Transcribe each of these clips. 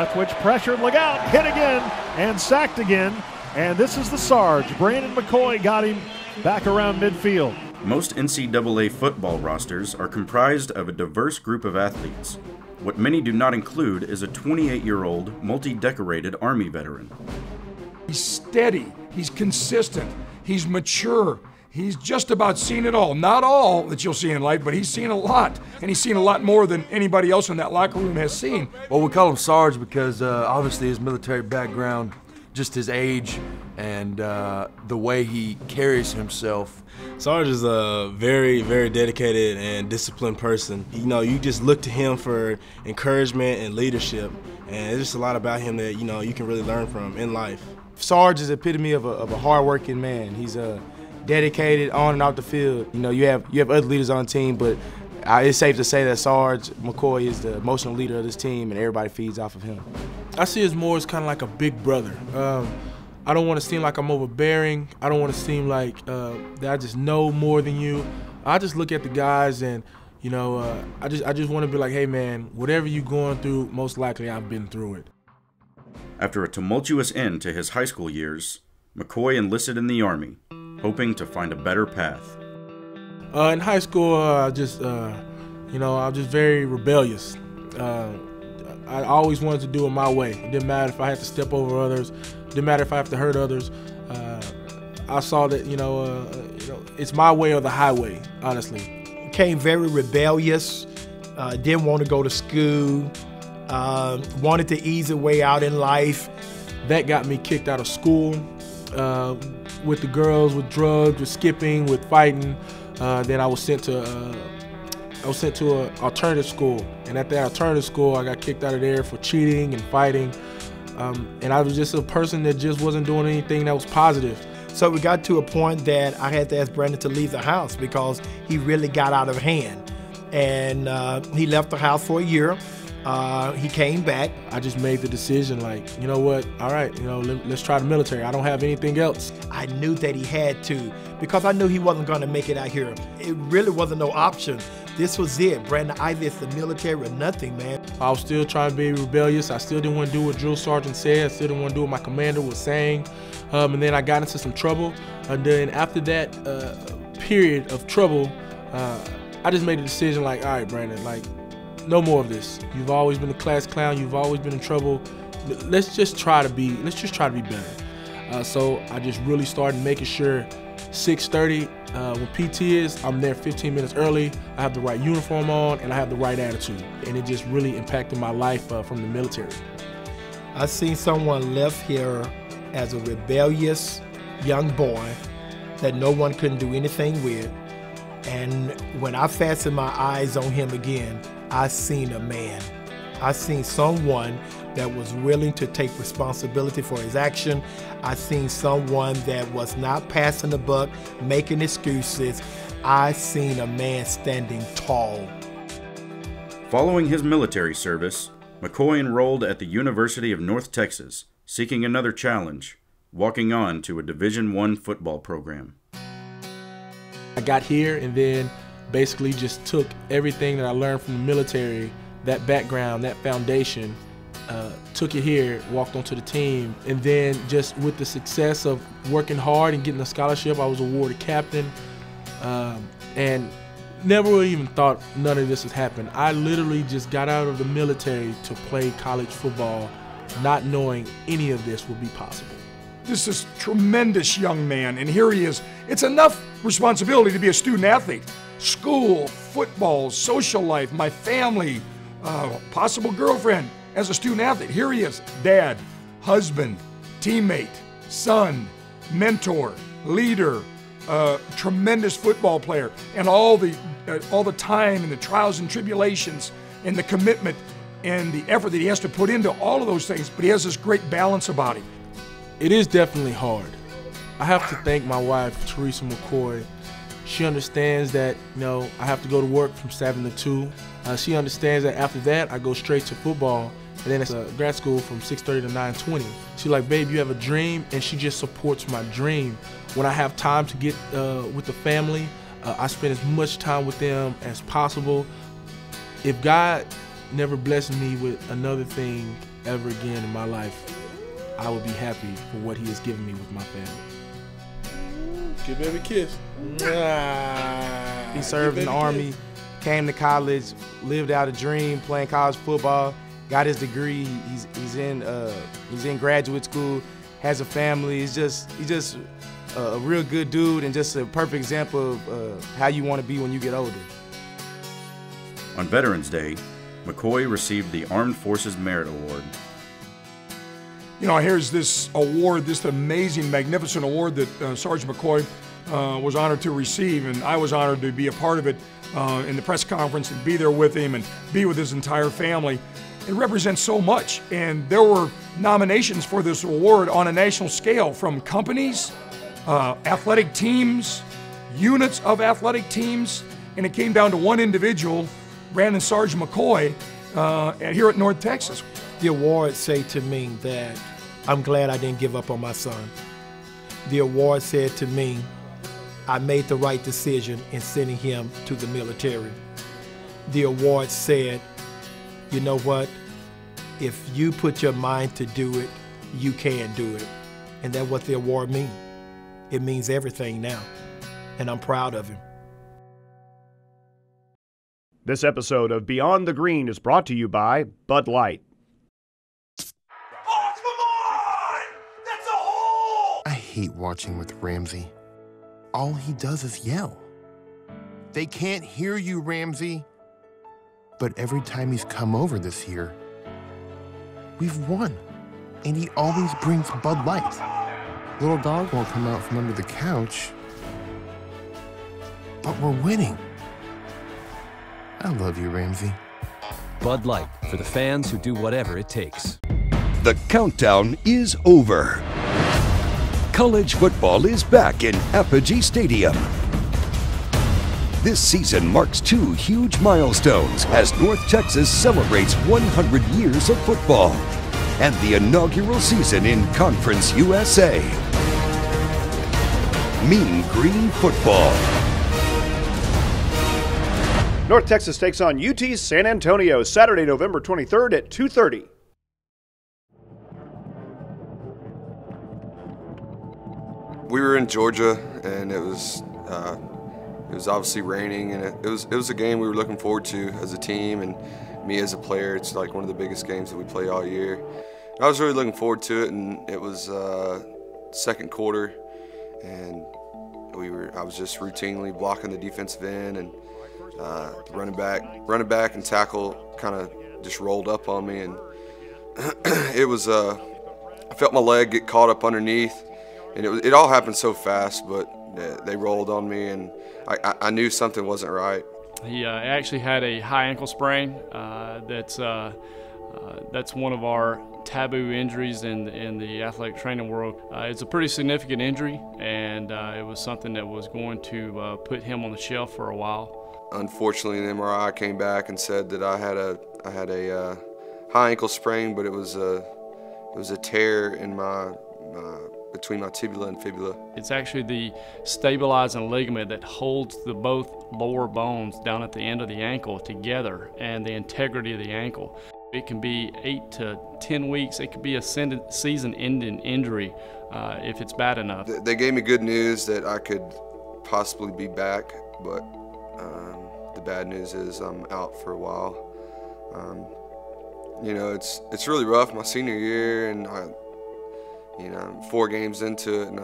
Leftwich pressured, look out, hit again, and sacked again. And this is the Sarge. Brandon McCoy got him back around midfield. Most NCAA football rosters are comprised of a diverse group of athletes. What many do not include is a 28-year-old, multi-decorated Army veteran. He's steady, he's consistent, he's mature, he's just about seen it all. Not all that you'll see in life, but he's seen a lot, and he's seen a lot more than anybody else in that locker room has seen. Well, we call him Sarge because obviously his military background, just his age, and the way he carries himself. Sarge is a very, very dedicated and disciplined person. You know, you just look to him for encouragement and leadership, and there's just a lot about him that, you know, you can really learn from in life. Sarge is the epitome of a hard-working man. He's dedicated on and off the field. You know, you have other leaders on the team, but it's safe to say that Sarge McCoy is the emotional leader of this team, and everybody feeds off of him. I see it more as kind of like a big brother. I don't want to seem like I'm overbearing. I don't want to seem like that I just know more than you. I just look at the guys and, you know, I just want to be like, hey man, whatever you're going through, most likely I've been through it. After a tumultuous end to his high school years, McCoy enlisted in the Army, hoping to find a better path. In high school, I was just very rebellious. I always wanted to do it my way. It didn't matter if I had to step over others. It didn't matter if I have to hurt others. I saw that, it's my way or the highway, honestly. Became very rebellious, didn't want to go to school, wanted to ease a way out in life. That got me kicked out of school with the girls, with drugs, with skipping, with fighting. Then I was sent to an alternative school, and at that alternative school, I got kicked out of there for cheating and fighting. And I was just a person that just wasn't doing anything that was positive. So we got to a point that I had to ask Brandon to leave the house because he really got out of hand. And he left the house for a year. He came back. I just made the decision, like, you know what, all right, let's try the military. I don't have anything else. I knew that he had to because I knew he wasn't going to make it out here. It really wasn't no option. This was it. Brandon, either it's the military or nothing, man. I was still trying to be rebellious. I still didn't want to do what drill sergeant said. I still didn't want to do what my commander was saying. And then I got into some trouble. And then after that period of trouble, I just made a decision like, all right, Brandon, like, no more of this. You've always been a class clown. You've always been in trouble. Let's just try to be better. So I just really started making sure 6:30 when PT is, I'm there 15 minutes early. I have the right uniform on and I have the right attitude. And it just really impacted my life from the military. I seen someone left here as a rebellious young boy that no one couldn't do anything with. And when I fastened my eyes on him again, I seen a man. I seen someone that was willing to take responsibility for his action. I seen someone that was not passing the buck, making excuses. I seen a man standing tall. Following his military service, McCoy enrolled at the University of North Texas, seeking another challenge, walking on to a Division I football program. I got here and then basically just took everything that I learned from the military, that background, that foundation, took it here, walked onto the team, and then just with the success of working hard and getting a scholarship, I was awarded captain, and never would even thought none of this would happen. I literally just got out of the military to play college football, not knowing any of this would be possible. This is a tremendous young man, and here he is. It's enough responsibility to be a student athlete. School, football, social life, my family, possible girlfriend as a student athlete. Here he is, dad, husband, teammate, son, mentor, leader, tremendous football player, and all the time and the trials and tribulations and the commitment and the effort that he has to put into all of those things, but he has this great balance about him. It is definitely hard. I have to thank my wife, Teresa McCoy. She understands that, I have to go to work from 7 to 2. She understands that after that, I go straight to football, and then it's a grad school from 6:30 to 9:20. She's like, babe, you have a dream, and she just supports my dream. When I have time to get with the family, I spend as much time with them as possible. If God never blessed me with another thing ever again in my life, I would be happy for what he has given me with my family. Give every kiss. He served in the Army, came to college, lived out a dream playing college football, got his degree. He's in graduate school, has a family. He's just a real good dude and just a perfect example of how you want to be when you get older. On Veterans Day, McCoy received the Armed Forces Merit Award. You know, here's this award, this amazing, magnificent award that Sarge McCoy was honored to receive, and I was honored to be a part of it in the press conference and be there with him and be with his entire family. It represents so much, and there were nominations for this award on a national scale from companies, athletic teams, units of athletic teams, and it came down to one individual, Brandon Sarge McCoy, here at North Texas. The awards say to me that I'm glad I didn't give up on my son. The award said to me, I made the right decision in sending him to the military. The award said, you know what? If you put your mind to do it, you can do it. And that's what the award means. It means everything now. And I'm proud of him. This episode of Beyond the Green is brought to you by Bud Light. I hate watching with Ramsey. All he does is yell. They can't hear you, Ramsey. But every time he's come over this year, we've won. And he always brings Bud Light. Little dog won't come out from under the couch. But we're winning. I love you, Ramsey. Bud Light, for the fans who do whatever it takes. The countdown is over. College football is back in Apogee Stadium. This season marks two huge milestones as North Texas celebrates 100 years of football and the inaugural season in Conference USA. Mean Green Football. North Texas takes on UT San Antonio Saturday, November 23rd at 2:30. We were in Georgia, and it was obviously raining, and it was a game we were looking forward to as a team, and me as a player. It's like one of the biggest games that we play all year. I was really looking forward to it, and it was second quarter, and I was just routinely blocking the defensive end, and running back and tackle kind of just rolled up on me, and it was I felt my leg get caught up underneath. And it all happened so fast, but they rolled on me, and I knew something wasn't right. He actually had a high ankle sprain. That's one of our taboo injuries in the athletic training world. It's a pretty significant injury, and it was something that was going to put him on the shelf for a while. Unfortunately, the MRI came back and said that I had a high ankle sprain, but it was a tear in between my tibia and fibula. It's actually the stabilizing ligament that holds the both lower bones down at the end of the ankle together and the integrity of the ankle. It can be 8 to 10 weeks. It could be a season-ending injury if it's bad enough. They gave me good news that I could possibly be back, but the bad news is I'm out for a while. You know, it's really rough. My senior year, and I'm 4 games into it, and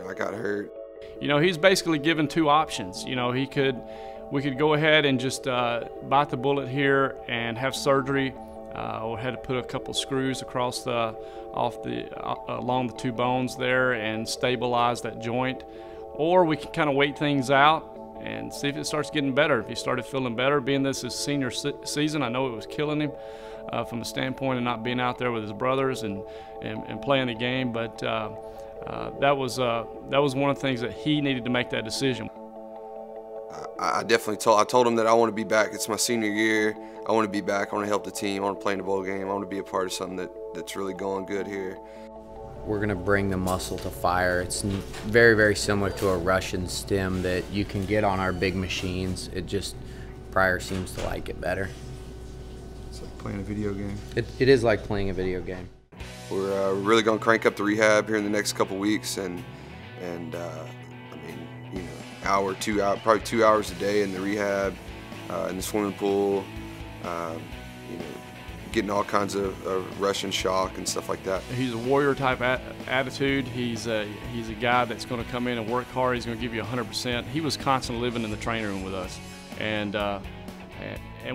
I got hurt. You know, he's basically given 2 options. You know, we could go ahead and just bite the bullet here and have surgery. We had to put a couple screws along the 2 bones there and stabilize that joint, or we can kind of wait things out and see if it starts getting better. If he started feeling better, being this his senior season, I know it was killing him from the standpoint of not being out there with his brothers and playing the game, but that was one of the things that he needed to make that decision. I definitely told him that I want to be back. It's my senior year. I want to be back. I want to help the team. I want to play in the bowl game. I want to be a part of something that's really going good here. We're going to bring the muscle to fire. It's very, very similar to a Russian stem that you can get on our big machines. Pryor seems to like it better. playing a video game. It is like playing a video game. We're really going to crank up the rehab here in the next couple weeks, and I mean, you know, hour, 2 hours, probably 2 hours a day in the rehab, in the swimming pool, you know, getting all kinds of Russian shock and stuff like that. He's a warrior type attitude. He's a guy that's going to come in and work hard. He's going to give you 100%. He was constantly living in the training room with us, and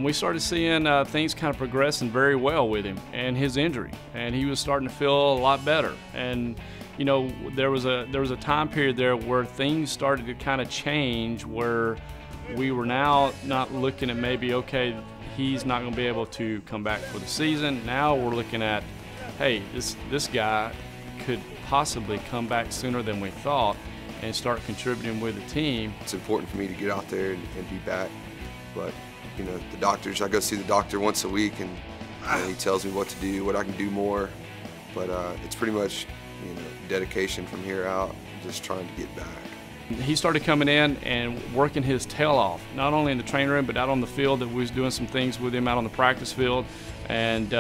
we started seeing things kind of progressing very well with him and his injury, and he was starting to feel a lot better. And you know, there was a time period there where things started to kind of change, where we were now not looking at maybe, okay, he's not going to be able to come back for the season. Now we're looking at, hey, this guy could possibly come back sooner than we thought and start contributing with the team. It's important for me to get out there and be back, but you know, the doctors, I go see the doctor once a week, and he tells me what to do, what I can do more, but it's pretty much, you know, dedication from here out, just trying to get back. He started coming in and working his tail off, not only in the training room, but out on the field. That we was doing some things with him out on the practice field, and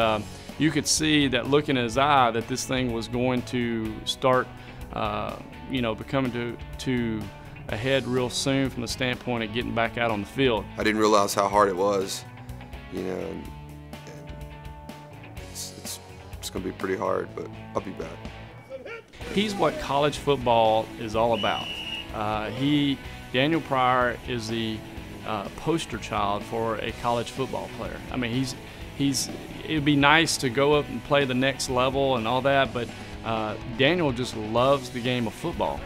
you could see that look in his eye that this thing was going to start, you know, becoming to a head real soon from the standpoint of getting back out on the field. I didn't realize how hard it was, you know, and it's going to be pretty hard, but I'll be back. He's what college football is all about. Daniel Pryor is the poster child for a college football player. I mean, it'd be nice to go up and play the next level and all that, but Daniel just loves the game of football.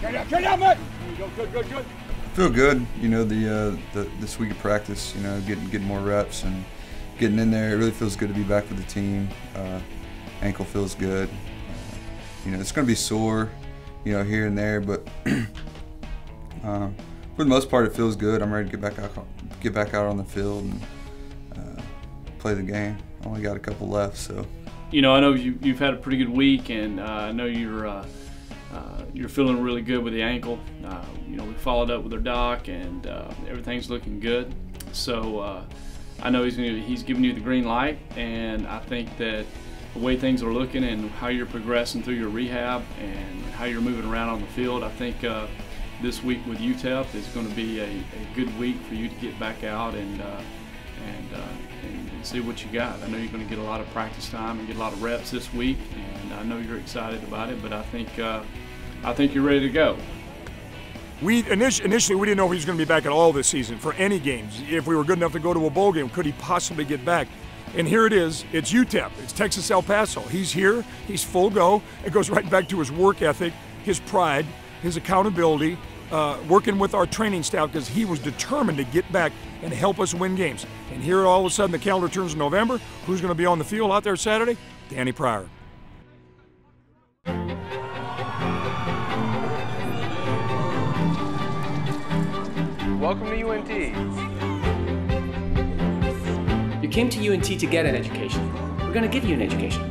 Carry down, mate. Good. Feel good, you know, this week of practice, you know, getting more reps and getting in there. It really feels good to be back with the team. Ankle feels good. You know, it's going to be sore, you know, here and there, but for the most part, it feels good. I'm ready to get back out on the field and play the game. I only got a couple left, so. You know, I know you've had a pretty good week, and I know you're feeling really good with the ankle. You know, we followed up with our doc, and everything's looking good. So I know he's giving you the green light, and I think that the way things are looking and how you're progressing through your rehab and how you're moving around on the field, I think this week with UTEP is going to be a good week for you to get back out and see what you got. I know you're going to get a lot of practice time and get a lot of reps this week, and I know you're excited about it, but I think you're ready to go. Initially, we didn't know if he was going to be back at all this season for any games. If we were good enough to go to a bowl game, could he possibly get back? And here it is. It's UTEP. It's Texas El Paso. He's here. He's full go. It goes right back to his work ethic, his pride, his accountability, working with our training staff, because he was determined to get back and help us win games. And here all of a sudden the calendar turns in November. Who's going to be on the field out there Saturday? Danny Pryor. Welcome to UNT. You came to UNT to get an education. We're going to give you an education.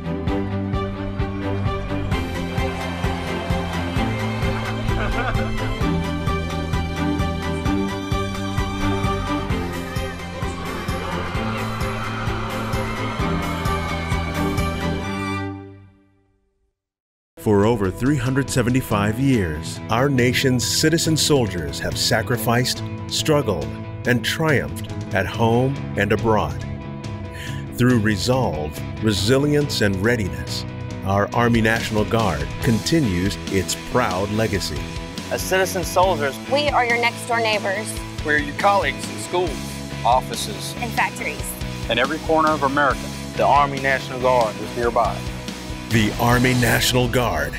For over 375 years, our nation's citizen soldiers have sacrificed, struggled, and triumphed at home and abroad. Through resolve, resilience, and readiness, our Army National Guard continues its proud legacy. As citizen soldiers, we are your next-door neighbors. We're your colleagues in schools, offices, and factories. In every corner of America, the Army National Guard is nearby. The Army National Guard.